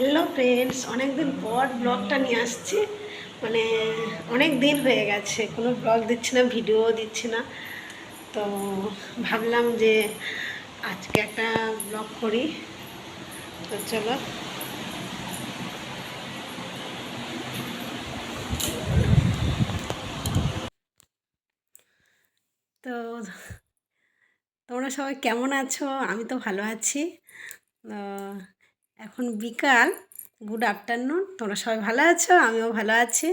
Hello friends, অনেক দিন পর ব্লগটা নিয়ে আসছি। মানে অনেক দিন হয়ে গেছে কোনো ব্লগ দিচ্ছি না, ভিডিও দিচ্ছি না। তো ভাবলাম যে আজকে একটা ব্লগ করি। তো চলো। তো তোমরা সবাই কেমন আছো? আমি তো ভালো আছি। আহ, এখন বিকাল, গুড আফটারনুন। তোমরা সবাই ভালো আছো? আমিও ভালো আছি।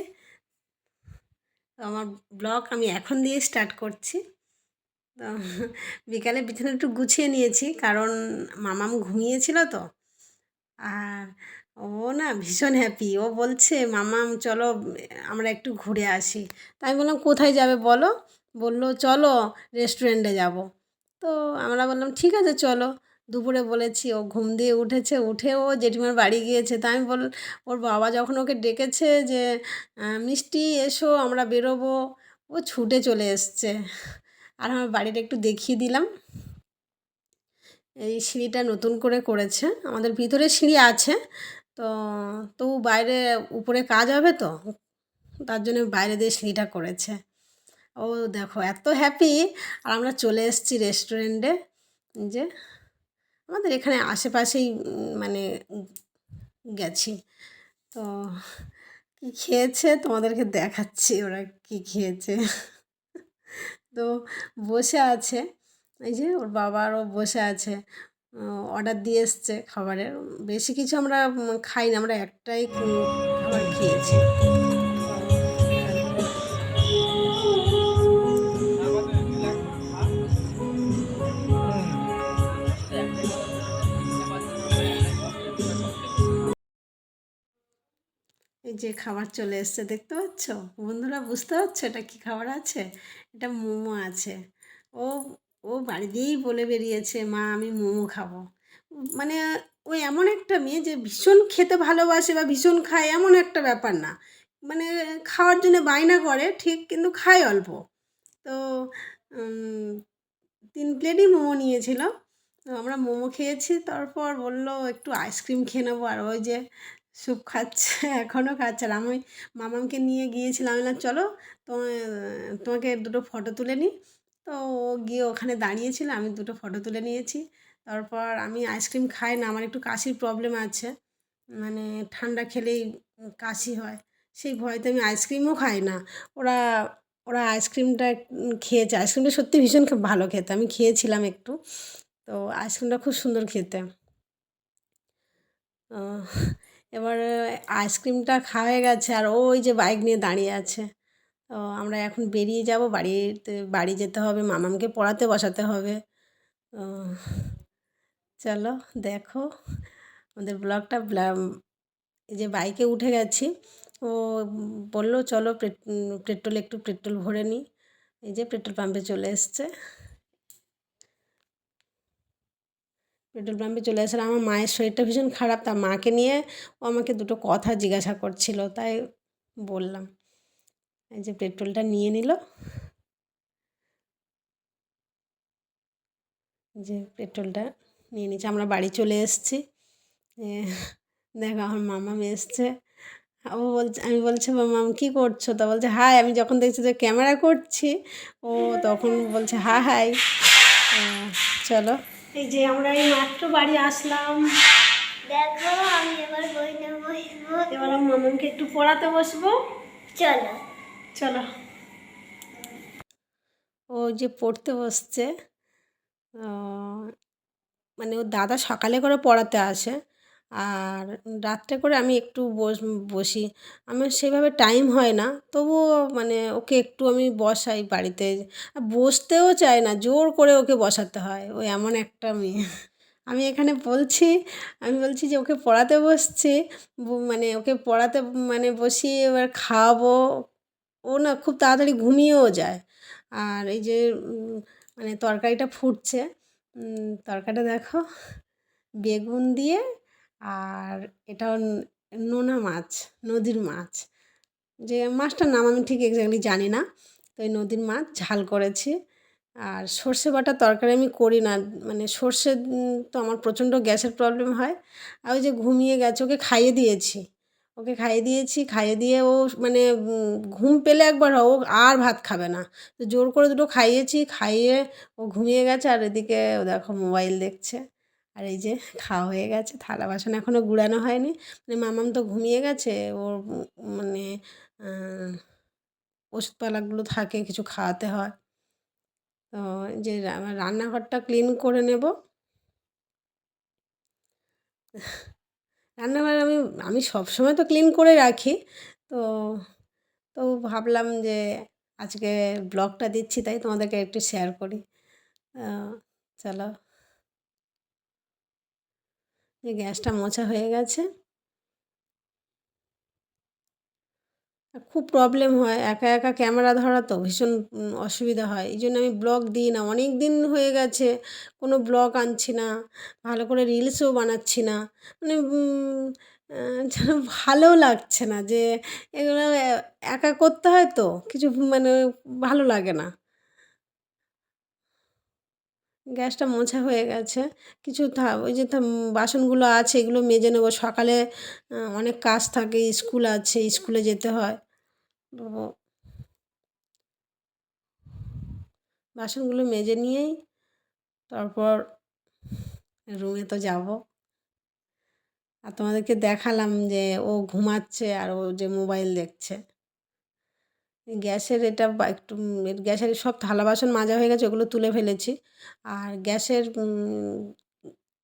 তো আমার ব্লগ আমি এখন দিয়ে স্টার্ট করছি। তো বিকালে বিছানা একটু গুছিয়ে নিয়েছি, কারণ মামাম ঘুমিয়েছিল তো। আর ও না ভীষণ হ্যাপি, ও বলছে মামাম চলো আমরা একটু ঘুরে আসি। তাই আমি বললাম কোথায় যাবে বলো? বললো চলো রেস্টুরেন্টে যাব। তো আমরা বললাম ঠিক আছে চলো। দুপুরে বলেছি, ও ঘুম দিয়ে উঠেছে, উঠে ও জেঠিমার বাড়ি গিয়েছে। তাই আমি ওর বাবা যখন ওকে ডেকেছে যে মিষ্টি এসো আমরা বেরোবো, ও ছুটে চলে এসছে। আর আমার বাড়িটা একটু দেখিয়ে দিলাম। এই সিঁড়িটা নতুন করে করেছে, আমাদের ভিতরে সিঁড়ি আছে তো, বাইরে উপরে কাজ হবে তো, তার জন্য বাইরে দিয়ে সিঁড়িটা করেছে। ও দেখো এত হ্যাপি। আর আমরা চলে এসেছি রেস্টুরেন্টে। যে আমাদের এখানে আশেপাশেই মানে গেছি। তো কী খেয়েছে তোমাদেরকে দেখাচ্ছি, ওরা কী খেয়েছে। তো বসে আছে, এই যে ওর বাবা আরও বসে আছে, অর্ডার দিয়ে এসছে খাবারের। বেশি কিছু আমরা খাই না, আমরা একটাই খাবার খেয়েছি। এই যে খাবার চলে এসছে, দেখতে পাচ্ছ বন্ধুরা? বুঝতে পারছো এটা কী খাবার আছে? এটা মোমো আছে। ও ও বাড়ি দিয়েই বলে বেরিয়েছে মা আমি মোমো খাবো। মানে ও এমন একটা মেয়ে যে ভীষণ খেতে ভালোবাসে বা ভীষণ খায় এমন একটা ব্যাপার না। মানে খাওয়ার জন্য বায়না করে ঠিক, কিন্তু খায় অল্প। তো 3 প্লেটই মোমো নিয়েছিল। তো আমরা মোমো খেয়েছি, তারপর বলল একটু আইসক্রিম খেয়ে নেবো। আর ওই যে স্যুপ খাচ্ছে, এখনও খাচ্ছে। আর আমি মামামকে নিয়ে গিয়েছিলাম, আমি বললাম চলো তোমাকে দুটো ফটো তুলে নিই। তো ও গিয়ে ওখানে দাঁড়িয়েছিল, আমি দুটো ফটো তুলে নিয়েছি। তারপর আমি আইসক্রিম খাই না, আমার একটু কাশির প্রবলেম আছে। মানে ঠান্ডা খেলেই কাশি হয়, সেই ভয়তে আমি আইসক্রিমও খাই না। ওরা ওরা আইসক্রিমটা খেয়েছে। আইসক্রিমটা সত্যি ভীষণ ভালো খেতে, আমি খেয়েছিলাম একটু। তো আইসক্রিমটা খুব সুন্দর খেতে। এবারে আইসক্রিমটা খাওয়া হয়ে গেছে, আর ও ওই যে বাইক নিয়ে দাঁড়িয়ে আছে। তো আমরা এখন বেরিয়ে যাব, বাড়ি যেতে হবে, মামামকে পড়াতে বসাতে হবে। তো চলো দেখো আমাদের ব্লগটা। এই যে বাইকে উঠে গেছি, ও বললো চলো একটু পেট্রোল ভরে নিই। এই যে পেট্রোল পাম্পে চলে এসছে। পেট্রোল পাম্পে চলে আসার, আমার মায়ের শরীরটা ভীষণ খারাপ, তা মাকে নিয়ে ও আমাকে দুটো কথা জিজ্ঞাসা করছিল, তাই বললাম। এই যে পেট্রোলটা নিয়ে নিল, যে পেট্রোলটা নিয়ে নিচ্ছে। আমরা বাড়ি চলে এসেছি। দেখো আমার মামাম এসছে। ও বলছে, আমি বলছি মামাম কী করছো? তা বলছে হাই। আমি যখন দেখছি যে ক্যামেরা করছি, ও তখন বলছে হাই হাই। চলো, এই যে আমরা এই মাত্র বাড়ি আসলাম। দেখো আমি এবার বইতে বসবো। এবার আমি মামামকে একটু পড়াতে বসবো। চলো চলো। ও যে পড়তে বসছে, মানে ওর দাদা সকালে করে পড়াতে আসে, আর রাত্রে করে আমি একটু বসি। আমার সেভাবে টাইম হয় না, তবুও মানে ওকে একটু আমি বসাই বাড়িতে। বসতেও চায় না, জোর করে ওকে বসাতে হয়, ও এমন একটা মেয়ে। আমি এখানে বলছি, আমি বলছি যে ওকে পড়াতে বসছি, মানে ওকে পড়াতে মানে বসিয়ে এবার খাওয়াবো। ও না খুব তাড়াতাড়ি ঘুমিয়েও যায়। আর এই যে মানে তরকারিটা ফুটছে, তরকারিটা দেখো বেগুন দিয়ে, আর এটাও নোনা মাছ, নদীর মাছ। যে মাছটার নাম আমি ঠিক এক্স্যাক্টলি জানি না। তো এই নদীর মাছ ঝাল করেছি। আর সর্ষে বাটার তরকারি আমি করি না, মানে সর্ষে তো আমার প্রচণ্ড গ্যাসের প্রবলেম হয়। আর ওই যে ঘুমিয়ে গেছে, ওকে খাইয়ে দিয়েছি, খাইয়ে দিয়ে ও মানে ঘুম পেলে একবার ও আর ভাত খাবে না। তো জোর করে দুটো খাইয়েছি, খাইয়ে ও ঘুমিয়ে গেছে, আর এদিকে ও দেখো মোবাইল দেখছে। আর এই যে খাওয়া হয়ে গেছে, থালা বাসন এখনও গুড়ানো হয়নি, মানে মামাম তো ঘুমিয়ে গেছে, ওর মানে ওষুধপালাগুলো থাকে, কিছু খাওয়াতে হয়। তো যে আমার রান্নাঘরটা ক্লিন করে নেব। রান্নাঘর আমি আমি সবসময় তো ক্লিন করে রাখি। তো তো ভাবলাম যে আজকে ব্লগটা দিচ্ছি, তাই তোমাদেরকে একটু শেয়ার করি। চলো, যে গ্যাসটা মোছা হয়ে গেছে। খুব প্রবলেম হয়, একা একা ক্যামেরা ধরা তো ভীষণ অসুবিধা হয়, এই জন্য আমি ব্লগ দিই না, অনেক দিন হয়ে গেছে কোনো ব্লগ আনছি না, ভালো করে রিলসও বানাচ্ছি না, মানে যেন ভালোও লাগছে না, যে এগুলো একা করতে হয় তো কিছু, মানে ভালো লাগে না। গ্যাসটা মোছা হয়ে গেছে, কিছু ওই যে বাসনগুলো আছে এগুলো মেজে নেবো, সকালে অনেক কাজ থাকে, স্কুল আছে, স্কুলে যেতে হয়। তো বাসনগুলো মেজে নিয়েই তারপর রুমে তো যাব। আর তোমাদেরকে দেখালাম যে ও ঘুমাচ্ছে আর ও যে মোবাইল দেখছে। গ্যাসের এটা একটু গ্যাসের সব থালা বাসন মাজা হয়ে গেছে, ওগুলো তুলে ফেলেছি। আর গ্যাসের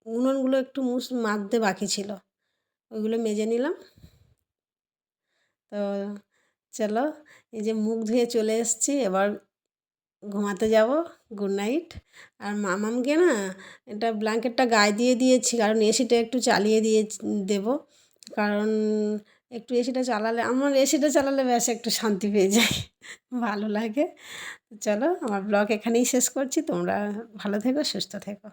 উনুনগুলো একটু মাজতে বাকি ছিল, ওইগুলো মেজে নিলাম। তো চলো, এই যে মুখ ধুয়ে চলে এসেছি, এবার ঘুমাতে যাব। Good night. আর মামামকে না এটা ব্ল্যাঙ্কেটটা গায়ে দিয়ে দিয়েছি, কারণ এসিটা একটু চালিয়ে দিয়ে দেবো, কারণ একটু এসিটা চালালে, আমার এসিটা চালালে ব্যাস একটু শান্তি পেয়ে যাই, ভালো লাগে। চলো, আমার ব্লগ এখানেই শেষ করছি, তোমরা ভালো থেকো, সুস্থ থেকো।